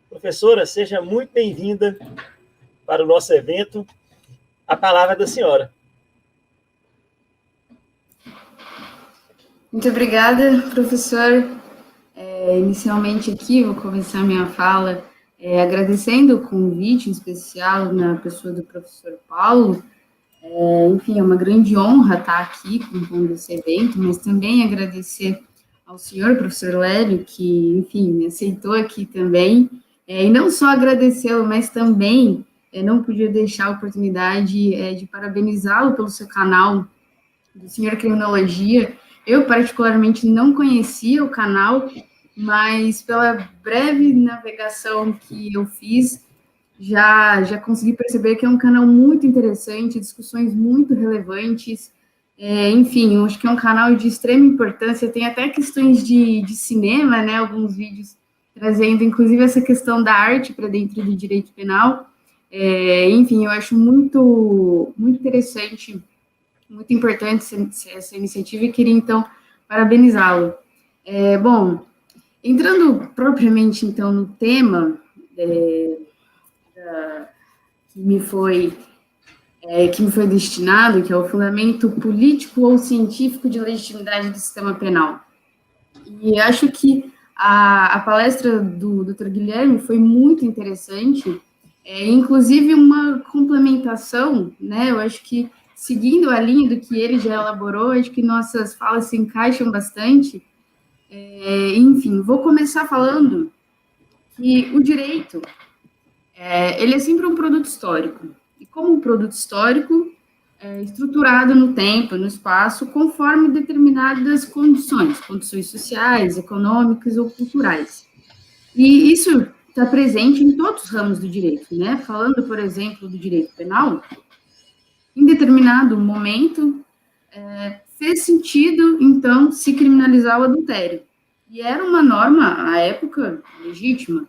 Professora, seja muito bem-vinda para o nosso evento. A palavra é da senhora. Muito obrigada, professor. Inicialmente aqui, vou começar minha fala agradecendo o convite em especial na pessoa do professor Paulo. Enfim, é uma grande honra estar aqui compondo esse evento, mas também agradecer ao senhor, professor Lélio, que, enfim, me aceitou aqui também. E não só agradecê-lo, mas também não podia deixar a oportunidade de parabenizá-lo pelo seu canal do Senhor Criminologia. Eu, particularmente, não conhecia o canal, mas pela breve navegação que eu fiz, já consegui perceber que é um canal muito interessante, discussões muito relevantes. Enfim, eu acho que é um canal de extrema importância. Tem até questões de cinema, né? Alguns vídeos trazendo, inclusive, essa questão da arte para dentro do direito penal. Enfim, eu acho muito, muito interessante, muito importante essa iniciativa e queria, então, parabenizá-lo. Bom, entrando propriamente, então, no tema que me foi destinado, que é o fundamento político ou científico de legitimidade do sistema penal. E acho que a palestra do Dr. Guilherme foi muito interessante, inclusive uma complementação, né? Eu acho que, seguindo a linha do que ele já elaborou, acho que nossas falas se encaixam bastante. Enfim, vou começar falando que o direito, ele é sempre um produto histórico. E como um produto histórico, estruturado no tempo, no espaço, conforme determinadas condições sociais, econômicas ou culturais. E isso está presente em todos os ramos do direito, né? Falando, por exemplo, do direito penal, em determinado momento, fez sentido, então, se criminalizar o adultério. E era uma norma, à época, legítima.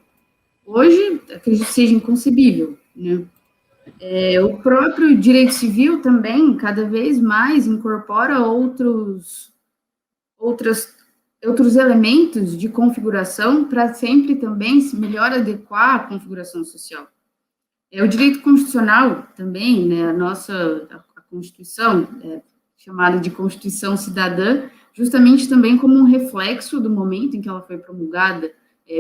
Hoje, acredito que seja inconcebível, né? O próprio direito civil também, cada vez mais, incorpora outros elementos de configuração para sempre também se melhor adequar à configuração social. O direito constitucional também, né, a Constituição, chamada de Constituição Cidadã, justamente também como um reflexo do momento em que ela foi promulgada,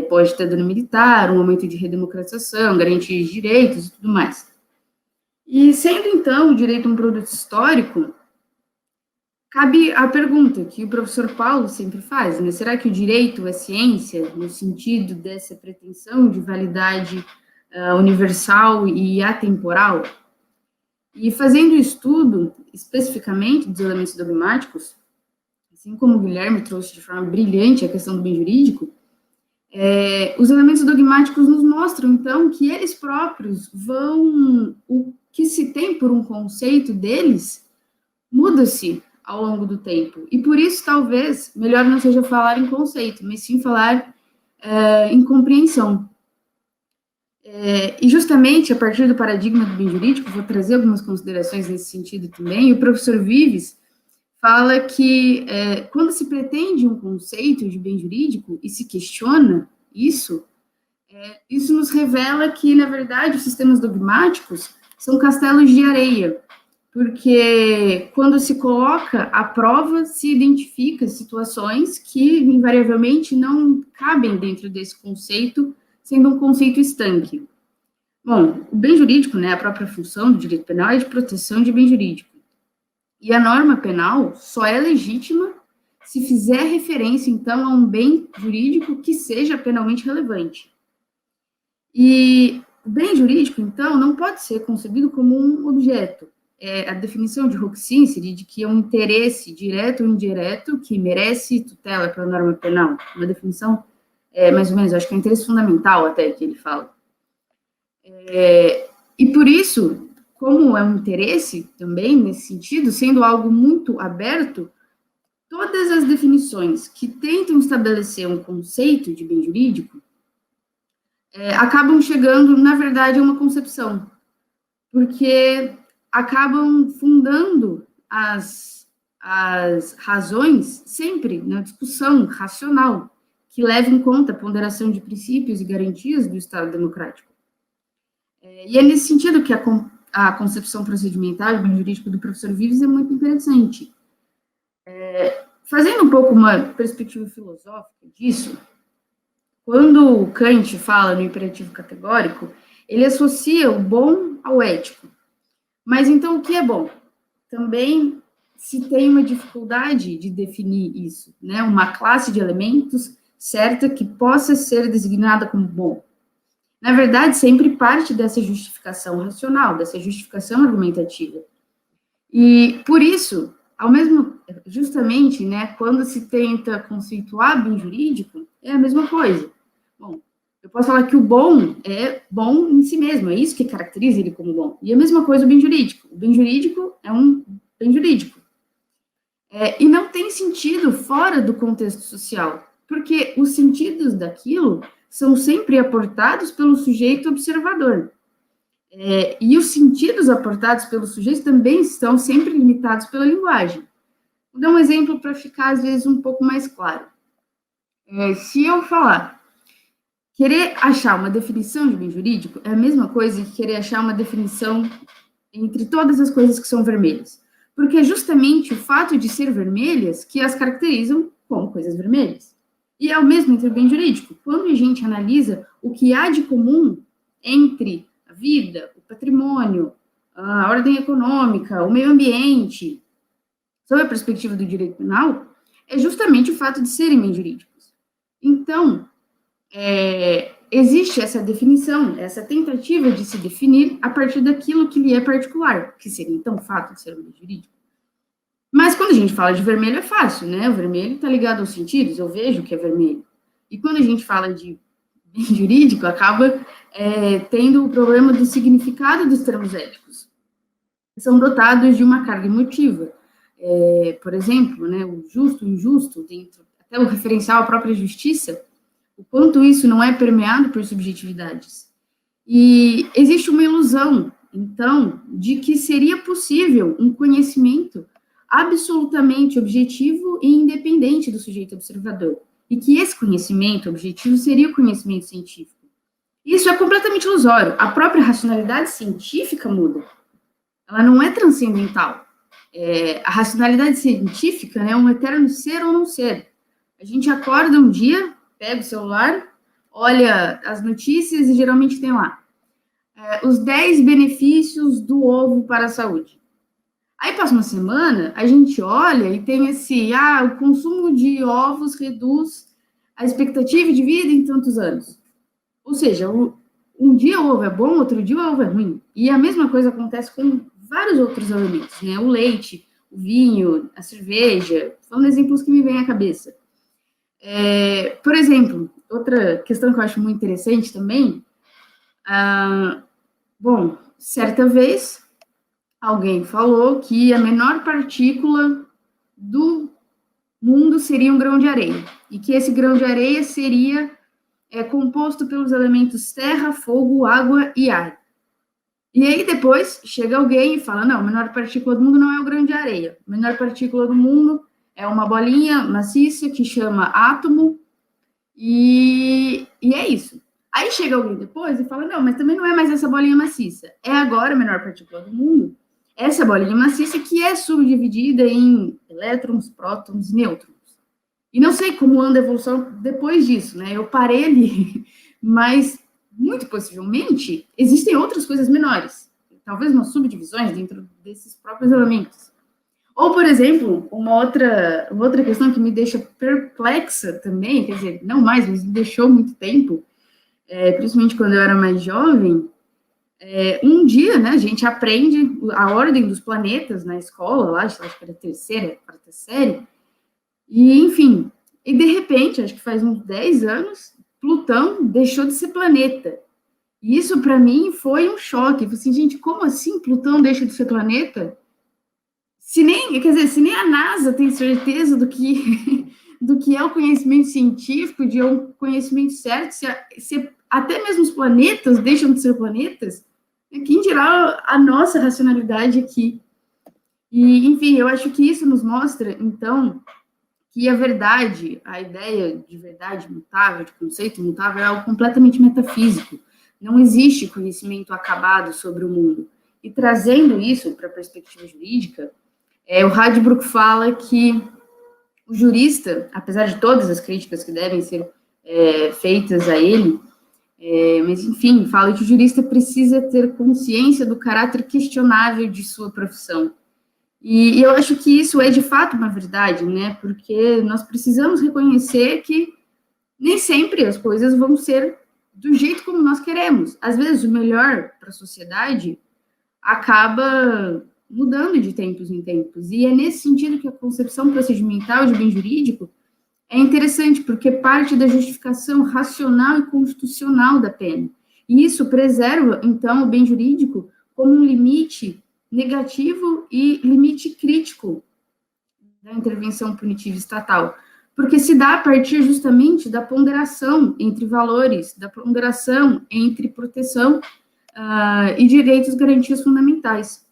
pós-ditadura militar, um momento de redemocratização, garantia de direitos e tudo mais. E sendo, então, o direito um produto histórico, cabe a pergunta que o professor Paulo sempre faz, né? Será que o direito é ciência, no sentido dessa pretensão de validade universal e atemporal? E fazendo o estudo, especificamente, dos elementos dogmáticos, assim como o Guilherme trouxe de forma brilhante a questão do bem jurídico, os elementos dogmáticos nos mostram, então, que eles próprios o que se tem por um conceito deles, muda-se ao longo do tempo. E por isso, talvez, melhor não seja falar em conceito, mas sim falar em compreensão. E justamente, a partir do paradigma do bem jurídico, vou trazer algumas considerações nesse sentido também, o professor Vives fala que quando se pretende um conceito de bem jurídico e se questiona isso, isso nos revela que, na verdade, os sistemas dogmáticos são castelos de areia, porque quando se coloca à prova, se identifica situações que, invariavelmente, não cabem dentro desse conceito, sendo um conceito estanque. Bom, o bem jurídico, né, a própria função do direito penal é de proteção de bem jurídico. E a norma penal só é legítima se fizer referência, então, a um bem jurídico que seja penalmente relevante. E o bem jurídico, então, não pode ser concebido como um objeto. A definição de Roxin seria de que é um interesse direto ou indireto que merece tutela pela norma penal. Uma definição, mais ou menos, acho que é um interesse fundamental até que ele fala. E por isso, como é um interesse também, nesse sentido, sendo algo muito aberto, todas as definições que tentam estabelecer um conceito de bem jurídico acabam chegando, na verdade, a uma concepção, porque acabam fundando as razões sempre na discussão racional. que leva em conta a ponderação de princípios e garantias do Estado democrático. E é nesse sentido que a concepção procedimental do bem jurídico do professor Vives é muito interessante. Fazendo um pouco uma perspectiva filosófica disso, quando Kant fala no imperativo categórico, ele associa o bom ao ético. Mas então o que é bom? Também se tem uma dificuldade de definir isso, né? Uma classe de elementos certa que possa ser designada como bom. Na verdade, sempre parte dessa justificação racional, dessa justificação argumentativa. E por isso, justamente, né, quando se tenta conceituar bem jurídico, é a mesma coisa. Bom, eu posso falar que o bom é bom em si mesmo, é isso que caracteriza ele como bom. E a mesma coisa o bem jurídico. O bem jurídico é um bem jurídico. E não tem sentido fora do contexto social, porque os sentidos daquilo são sempre aportados pelo sujeito observador. E os sentidos aportados pelo sujeito também estão sempre limitados pela linguagem. Vou dar um exemplo para ficar, às vezes, um pouco mais claro. Se eu falar, querer achar uma definição de bem jurídico é a mesma coisa que querer achar uma definição entre todas as coisas que são vermelhas. Porque é justamente o fato de ser vermelhas que as caracterizam como coisas vermelhas. E é o mesmo entre o bem jurídico. Quando a gente analisa o que há de comum entre a vida, o patrimônio, a ordem econômica, o meio ambiente, sob a perspectiva do direito penal, é justamente o fato de serem bem jurídicos. Então, existe essa definição, essa tentativa de se definir a partir daquilo que lhe é particular, que seria, então, o fato de ser um bem jurídico. Mas quando a gente fala de vermelho é fácil, né? O vermelho está ligado aos sentidos, eu vejo que é vermelho. E quando a gente fala de bem jurídico, acaba tendo o problema do significado dos termos éticos, que são dotados de uma carga emotiva. Por exemplo, né, o justo, o injusto, até o referencial à própria justiça, o quanto isso não é permeado por subjetividades. E existe uma ilusão, então, de que seria possível um conhecimento absolutamente objetivo e independente do sujeito observador, e que esse conhecimento objetivo seria o conhecimento científico. Isso é completamente ilusório. A própria racionalidade científica muda. Ela não é transcendental. A racionalidade científica é um eterno ser ou não ser. A gente acorda um dia, pega o celular, olha as notícias e geralmente tem lá os 10 benefícios do ovo para a saúde. Aí passa uma semana, a gente olha e tem o consumo de ovos reduz a expectativa de vida em tantos anos. Ou seja, um dia o ovo é bom, outro dia o ovo é ruim. E a mesma coisa acontece com vários outros alimentos, né? O leite, o vinho, a cerveja, são exemplos que me vêm à cabeça. Por exemplo, outra questão que eu acho muito interessante também, certa vez, alguém falou que a menor partícula do mundo seria um grão de areia, e que esse grão de areia seria composto pelos elementos terra, fogo, água e ar. E aí depois chega alguém e fala, não, a menor partícula do mundo não é o grão de areia, a menor partícula do mundo é uma bolinha maciça que chama átomo, e é isso. Aí chega alguém depois e fala, não, mas também não é mais essa bolinha maciça, é agora a menor partícula do mundo, essa bolinha maciça que é subdividida em elétrons, prótons e nêutrons. E não sei como anda a evolução depois disso, né? Eu parei ali, mas muito possivelmente existem outras coisas menores, talvez umas subdivisões dentro desses próprios elementos. Ou, por exemplo, uma outra questão que me deixa perplexa também, quer dizer, não mais, mas me deixou muito tempo, principalmente quando eu era mais jovem, um dia, né, a gente aprende a ordem dos planetas na escola, lá, acho que era terceira, quarta série, e, enfim, e de repente, acho que faz uns 10 anos, Plutão deixou de ser planeta. E isso, para mim, foi um choque. Eu falei assim, gente, como assim Plutão deixa de ser planeta? Se nem a NASA tem certeza do que é o conhecimento científico, de um conhecimento certo, se até mesmo os planetas deixam de ser planetas, quem dirá a nossa racionalidade aqui? E, enfim, eu acho que isso nos mostra, então, que a verdade, a ideia de verdade imutável, de conceito imutável, é algo completamente metafísico. Não existe conhecimento acabado sobre o mundo. E trazendo isso para a perspectiva jurídica, o Radbruch fala que o jurista, apesar de todas as críticas que devem ser feitas a ele, mas, enfim, fala que o jurista precisa ter consciência do caráter questionável de sua profissão. E eu acho que isso é, de fato, uma verdade, né? Porque nós precisamos reconhecer que nem sempre as coisas vão ser do jeito como nós queremos. Às vezes, o melhor para a sociedade acaba mudando de tempos em tempos. E é nesse sentido que a concepção procedimental de bem jurídico é interessante, porque parte da justificação racional e constitucional da pena. E isso preserva, então, o bem jurídico como um limite negativo e limite crítico da intervenção punitiva estatal, porque se dá a partir justamente da ponderação entre valores, da ponderação entre proteção e direitos e garantias fundamentais.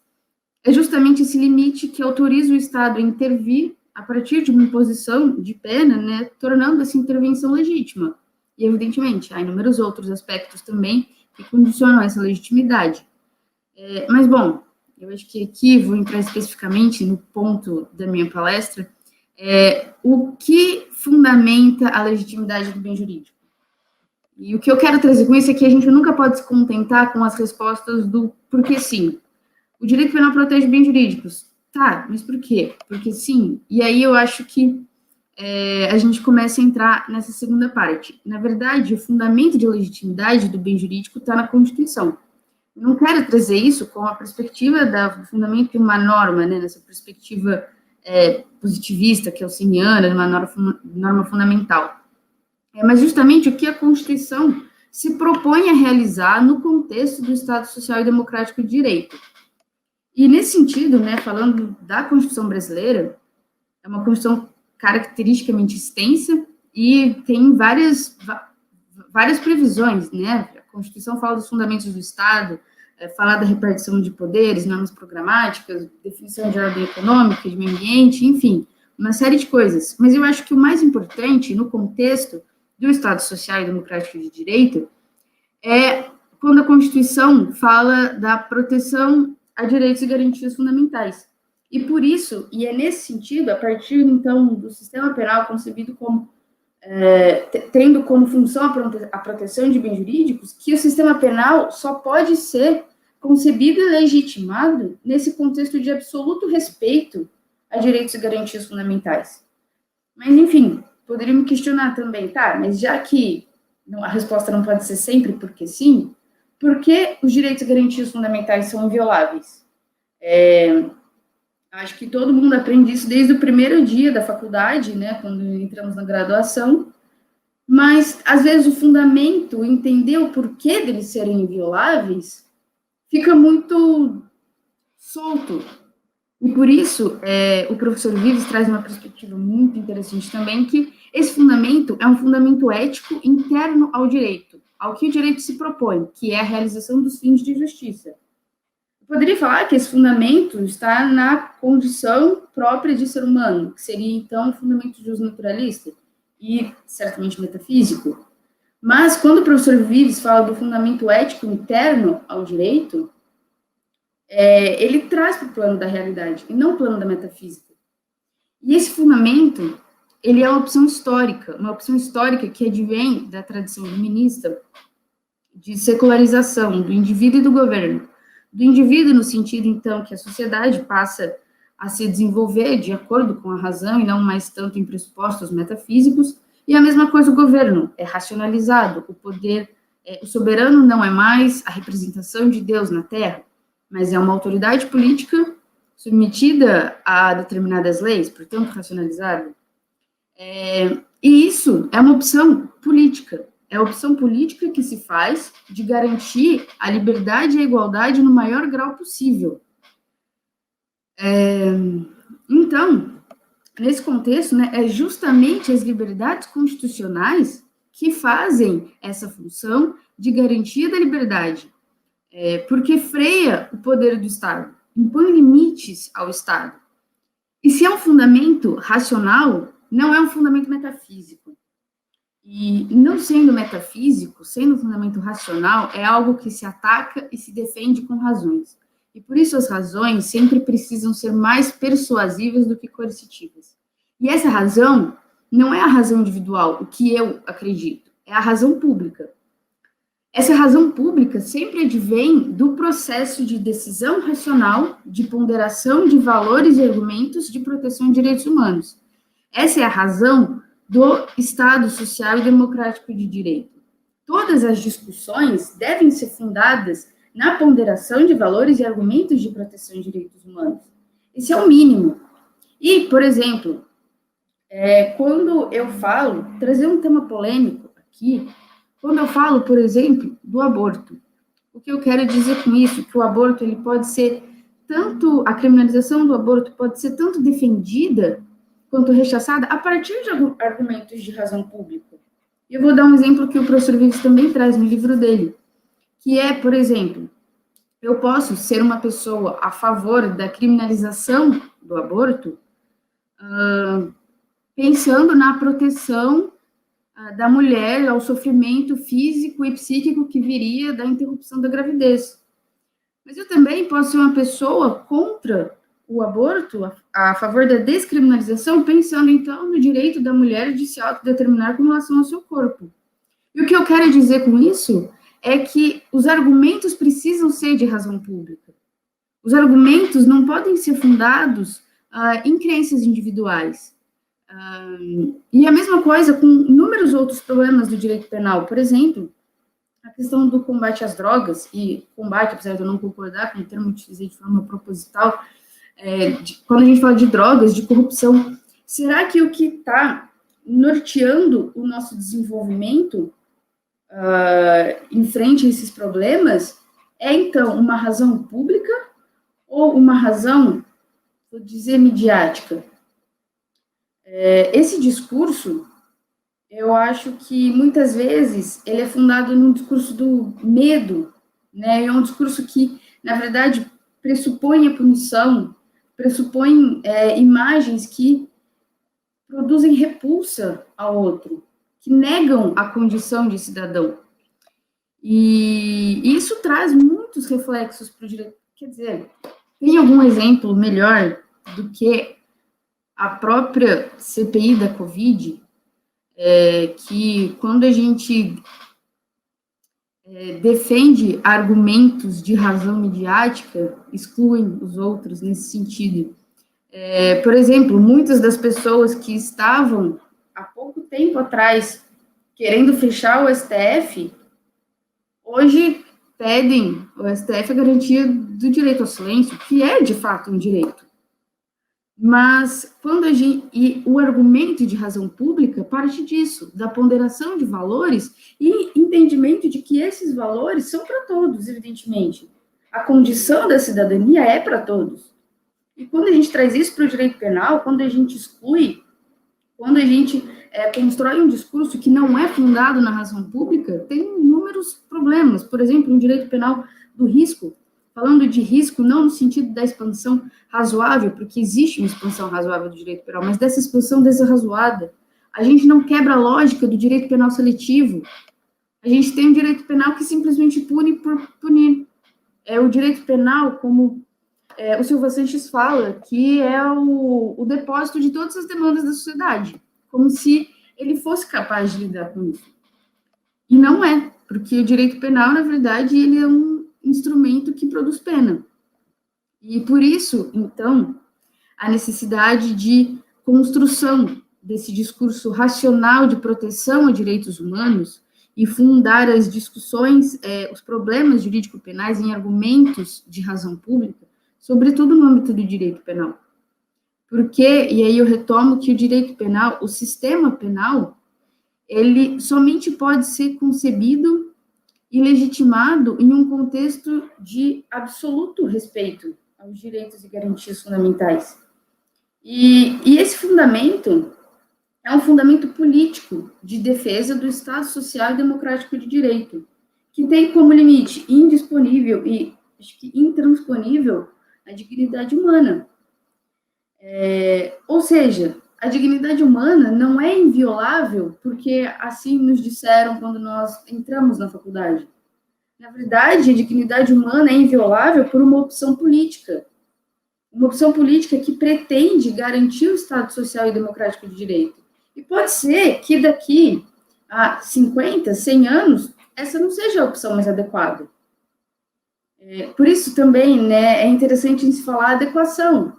É justamente esse limite que autoriza o Estado a intervir a partir de uma imposição de pena, né, tornando essa intervenção legítima. E, evidentemente, há inúmeros outros aspectos também que condicionam essa legitimidade. Mas, bom, eu acho que aqui vou entrar especificamente no ponto da minha palestra, o que fundamenta a legitimidade do bem jurídico. E o que eu quero trazer com isso é que a gente nunca pode se contentar com as respostas do porque sim. O direito penal protege bens jurídicos. Tá, mas por quê? Porque sim. E aí eu acho que a gente começa a entrar nessa segunda parte. Na verdade, o fundamento de legitimidade do bem jurídico está na Constituição. Eu não quero trazer isso com a perspectiva do fundamento de uma norma, né, nessa perspectiva positivista, kelseniana, de uma norma fundamental. Mas justamente o que a Constituição se propõe a realizar no contexto do Estado Social e Democrático de Direito. E nesse sentido, né, falando da Constituição brasileira, é uma Constituição caracteristicamente extensa e tem várias previsões, né? A Constituição fala dos fundamentos do Estado, fala da repartição de poderes, normas programáticas, definição de ordem econômica, de meio ambiente, enfim, uma série de coisas. Mas eu acho que o mais importante, no contexto do Estado Social e Democrático de Direito, é quando a Constituição fala da proteção a direitos e garantias fundamentais. E por isso, e é nesse sentido, a partir, então, do sistema penal concebido como, tendo como função a proteção de bens jurídicos, que o sistema penal só pode ser concebido e legitimado nesse contexto de absoluto respeito a direitos e garantias fundamentais. Mas, enfim, poderíamos questionar também, tá, mas já que a resposta não pode ser sempre porque sim, por que os direitos e garantias fundamentais são invioláveis? Acho que todo mundo aprende isso desde o primeiro dia da faculdade, né, quando entramos na graduação, mas, às vezes, o fundamento, entender o porquê deles serem invioláveis, fica muito solto. E, por isso, o professor Vives traz uma perspectiva muito interessante também, que esse fundamento é um fundamento ético interno ao direito, ao que o direito se propõe, que é a realização dos fins de justiça. Eu poderia falar que esse fundamento está na condição própria de ser humano, que seria, então, o fundamento justnaturalista e, certamente, metafísico. Mas, quando o professor Vives fala do fundamento ético interno ao direito, ele traz para o plano da realidade, e não o plano da metafísica. E esse fundamento, ele é uma opção histórica que advém da tradição iluminista de secularização do indivíduo e do governo. Do indivíduo no sentido, então, que a sociedade passa a se desenvolver de acordo com a razão e não mais tanto em pressupostos metafísicos, e a mesma coisa o governo, é racionalizado, o poder, o soberano não é mais a representação de Deus na Terra, mas é uma autoridade política submetida a determinadas leis, portanto, racionalizada. E isso é uma opção política. É a opção política que se faz de garantir a liberdade e a igualdade no maior grau possível. Então, nesse contexto, né, é justamente as liberdades constitucionais que fazem essa função de garantia da liberdade, porque freia o poder do Estado, impõe limites ao Estado. E se é um fundamento racional, não é um fundamento metafísico. E não sendo metafísico, sendo um fundamento racional, é algo que se ataca e se defende com razões. E por isso as razões sempre precisam ser mais persuasivas do que coercitivas. E essa razão não é a razão individual, o que eu acredito, é a razão pública. Essa razão pública sempre advém do processo de decisão racional, de ponderação de valores e argumentos de proteção de direitos humanos. Essa é a razão do Estado social e democrático de direito. Todas as discussões devem ser fundadas na ponderação de valores e argumentos de proteção de direitos humanos. Esse é o mínimo. E, por exemplo, quando eu falo, trazer um tema polêmico aqui, quando eu falo, por exemplo, do aborto, o que eu quero dizer com isso? Que o aborto, ele pode ser tanto, a criminalização do aborto pode ser tanto defendida quanto rechaçada a partir de argumentos de razão pública. Eu vou dar um exemplo que o professor Vives também traz no livro dele, que é, por exemplo, eu posso ser uma pessoa a favor da criminalização do aborto, pensando na proteção da mulher ao sofrimento físico e psíquico que viria da interrupção da gravidez. Mas eu também posso ser uma pessoa contra o aborto, a favor da descriminalização, pensando, então, no direito da mulher de se autodeterminar com relação ao seu corpo. E o que eu quero dizer com isso é que os argumentos precisam ser de razão pública. Os argumentos não podem ser fundados em crenças individuais. E a mesma coisa com inúmeros outros problemas do direito penal. Por exemplo, a questão do combate às drogas, e combate, apesar de eu não concordar com o termo que utilizei de forma proposital, quando a gente fala de drogas, de corrupção, será que o que está norteando o nosso desenvolvimento em frente a esses problemas é, então, uma razão pública ou uma razão, vou dizer, midiática? Esse discurso, eu acho que muitas vezes ele é fundado num discurso do medo, né? É um discurso que, na verdade, pressupõe a punição, pressupõe imagens que produzem repulsa ao outro, que negam a condição de cidadão. E isso traz muitos reflexos para o direito. Quer dizer, tem algum exemplo melhor do que a própria CPI da Covid, que quando a gente defende argumentos de razão midiática, excluem os outros nesse sentido. Por exemplo, muitas das pessoas que estavam, há pouco tempo atrás, querendo fechar o STF, hoje pedem ao STF a garantia do direito ao silêncio, que é, de fato, um direito. Mas e o argumento de razão pública parte disso, da ponderação de valores e entendimento de que esses valores são para todos, evidentemente. A condição da cidadania é para todos. E quando a gente traz isso para o direito penal, quando a gente exclui, quando a gente constrói um discurso que não é fundado na razão pública, tem inúmeros problemas. Por exemplo, no direito penal do risco, falando de risco não no sentido da expansão razoável, porque existe uma expansão razoável do direito penal, mas dessa expansão desarrazoada. A gente não quebra a lógica do direito penal seletivo. A gente tem um direito penal que simplesmente pune por punir. O direito penal, como o Silva Sanches fala, que é o depósito de todas as demandas da sociedade, como se ele fosse capaz de lidar com isso. E não é, porque o direito penal, na verdade, ele é um instrumento que produz pena. E por isso, então, a necessidade de construção desse discurso racional de proteção a direitos humanos e fundar as discussões, os problemas jurídico-penais em argumentos de razão pública, sobretudo no âmbito do direito penal. Porque, e aí eu retomo que o direito penal, o sistema penal, ele somente pode ser concebido e legitimado em um contexto de absoluto respeito aos direitos e garantias fundamentais. E esse fundamento é um fundamento político de defesa do Estado social e democrático de direito, que tem como limite indisponível e, acho que, intransponível a dignidade humana. Ou seja, a dignidade humana não é inviolável porque assim nos disseram quando nós entramos na faculdade. Na verdade, a dignidade humana é inviolável por uma opção política que pretende garantir o Estado social e democrático de direito. E pode ser que daqui a 50, 100 anos, essa não seja a opção mais adequada. Por isso também, né, é interessante se falar adequação,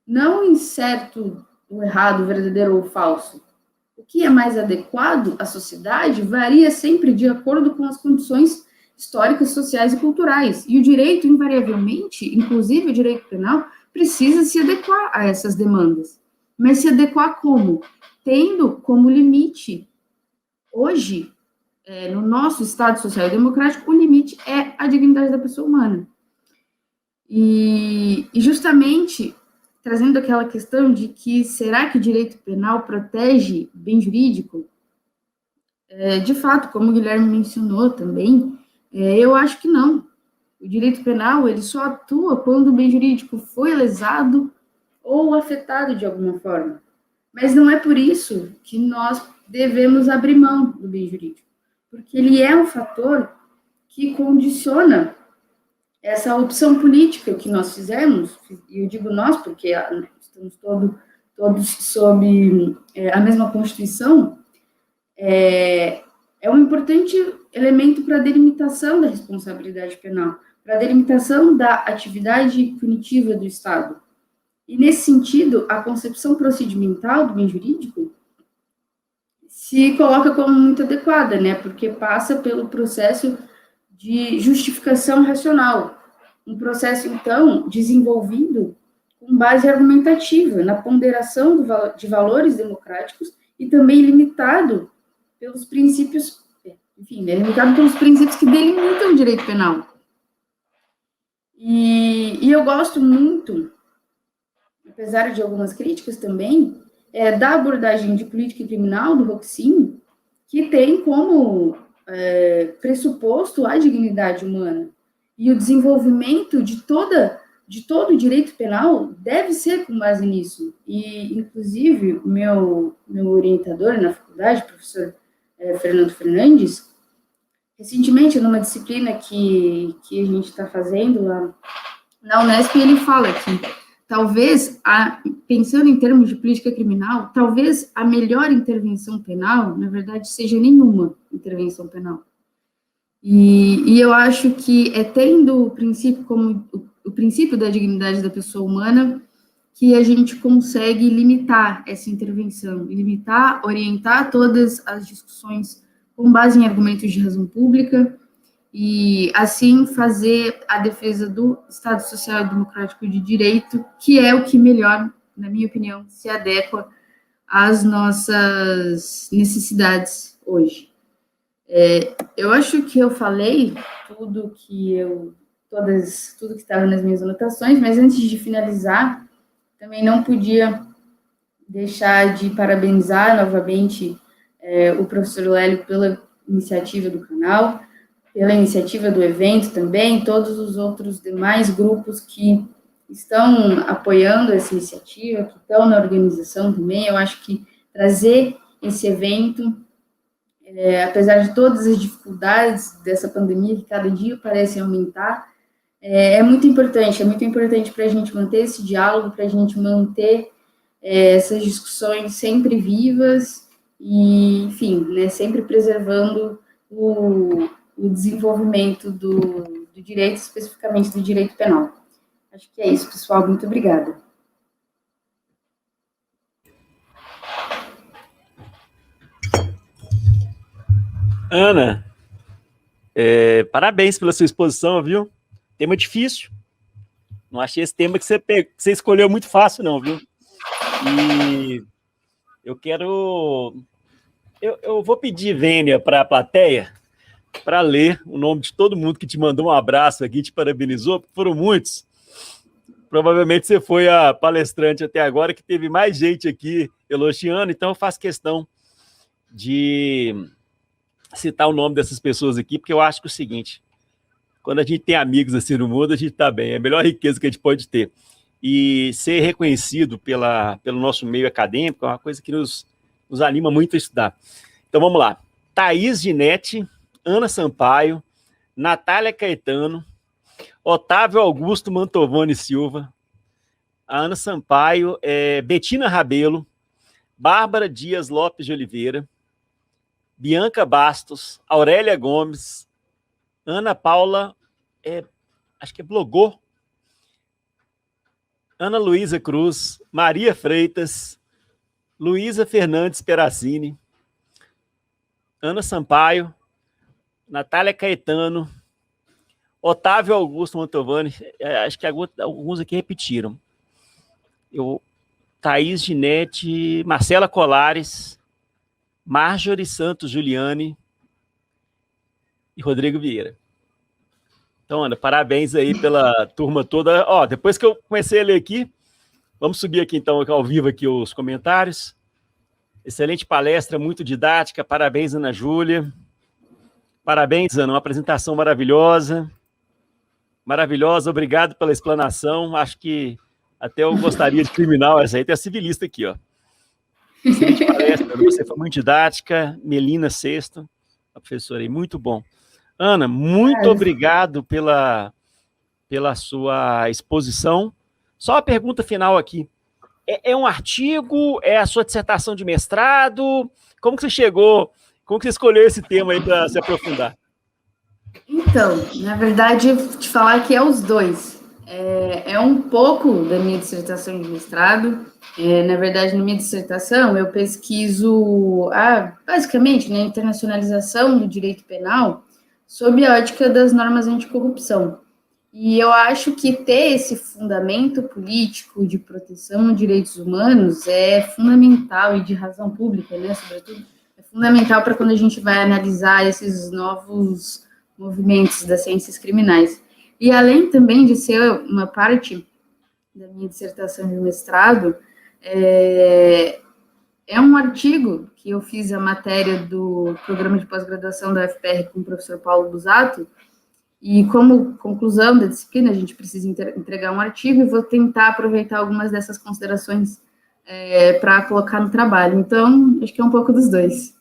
não em certo ou errado, verdadeiro ou falso. O que é mais adequado à sociedade varia sempre de acordo com as condições históricas, sociais e culturais. E o direito, invariavelmente, inclusive o direito penal, precisa se adequar a essas demandas. Mas se adequar como? Tendo como limite, hoje, no nosso Estado Social e Democrático, o limite é a dignidade da pessoa humana. E justamente trazendo aquela questão de que será que o direito penal protege bem jurídico? De fato, como o Guilherme mencionou também, eu acho que não. O direito penal, ele só atua quando o bem jurídico foi lesado ou afetado de alguma forma. Mas não é por isso que nós devemos abrir mão do bem jurídico, porque ele é um fator que condiciona essa opção política que nós fizemos, e eu digo nós porque estamos todos sob a mesma Constituição, é um importante elemento para a delimitação da responsabilidade penal, para a delimitação da atividade punitiva do Estado. E, nesse sentido, a concepção procedimental do bem jurídico se coloca como muito adequada, né, porque passa pelo processo de justificação racional, um processo, então, desenvolvido com base argumentativa, na ponderação de valores democráticos e também limitado pelos princípios, limitado pelos princípios que delimitam o direito penal. E eu gosto muito, apesar de algumas críticas também, da abordagem de política criminal do Roxin, que tem como pressuposto a dignidade humana. E o desenvolvimento de todo o direito penal deve ser com base nisso. E, inclusive, o meu orientador na faculdade, professor Fernando Fernandes, recentemente, numa disciplina que a gente está fazendo lá na Unesp, ele fala que talvez, pensando em termos de política criminal, talvez a melhor intervenção penal, na verdade, seja nenhuma intervenção penal. E eu acho que é tendo o princípio como o princípio da dignidade da pessoa humana que a gente consegue limitar essa intervenção, limitar, orientar todas as discussões com base em argumentos de razão pública e, assim, fazer a defesa do Estado Social e Democrático de Direito, que é o que melhor, na minha opinião, se adequa às nossas necessidades hoje. Eu acho que eu falei tudo que estava nas minhas anotações, mas antes de finalizar, também não podia deixar de parabenizar novamente o professor Lélio pela iniciativa do canal, pela iniciativa do evento também, todos os outros demais grupos que estão apoiando essa iniciativa, que estão na organização também. Eu acho que trazer esse evento, apesar de todas as dificuldades dessa pandemia que cada dia parecem aumentar, é muito importante para a gente manter esse diálogo, para a gente manter essas discussões sempre vivas e, enfim, né, sempre preservando o desenvolvimento do direito, especificamente do direito penal. Acho que é isso, pessoal. Muito obrigada. Ana, parabéns pela sua exposição, viu? Tema difícil. Não achei esse tema que você escolheu muito fácil, não, viu? E eu vou pedir, Vênia, para a plateia, para ler o nome de todo mundo que te mandou um abraço aqui, te parabenizou, porque foram muitos. Provavelmente você foi a palestrante até agora que teve mais gente aqui elogiando, então eu faço questão de citar o nome dessas pessoas aqui, porque eu acho que é o seguinte: quando a gente tem amigos assim no mundo, a gente está bem, é a melhor riqueza que a gente pode ter. e ser reconhecido pelo nosso meio acadêmico é uma coisa que nos anima muito a estudar. Então, vamos lá. Thaís Ginete, Ana Sampaio, Natália Caetano, Otávio Augusto Mantovani Silva, a Ana Sampaio, Betina Rabelo, Bárbara Dias Lopes de Oliveira, Bianca Bastos, Aurélia Gomes, Ana Paula, acho que é Blogô, Ana Luísa Cruz, Maria Freitas, Luísa Fernandes Peracini, Ana Sampaio, Natália Caetano, Otávio Augusto Mantovani, acho que alguns aqui repetiram. Thaís Ginete, Marcela Colares, Marjorie Santos Giuliani e Rodrigo Vieira. Então, Ana, parabéns aí pela turma toda. Depois que eu comecei a ler aqui, vamos subir aqui então ao vivo aqui os comentários. Excelente palestra, muito didática. Parabéns, Ana Júlia. Parabéns, Ana, uma apresentação maravilhosa. Maravilhosa, obrigado pela explanação. Acho que até eu gostaria de criminal essa aí. Tem a civilista aqui, ó. Excelente palestra, você foi muito didática. Melina Sexto, a professora aí, muito bom. Ana, muito obrigado pela sua exposição. Só a pergunta final aqui. É um artigo? É a sua dissertação de mestrado? Como que você chegou? Como que você escolheu esse tema aí para se aprofundar? Então, na verdade, te falar que é os dois. É um pouco da minha dissertação de mestrado. Na verdade, na minha dissertação, eu pesquiso, basicamente, a internacionalização do direito penal sob a ótica das normas anticorrupção. E eu acho que ter esse fundamento político de proteção de direitos humanos é fundamental, e de razão pública, né, sobretudo, é fundamental para quando a gente vai analisar esses novos movimentos das ciências criminais. E além também de ser uma parte da minha dissertação de mestrado, é um artigo que eu fiz a matéria do programa de pós-graduação da UFPR com o professor Paulo Busato, e como conclusão da disciplina, a gente precisa entregar um artigo, e vou tentar aproveitar algumas dessas considerações para colocar no trabalho. Então, acho que é um pouco dos dois.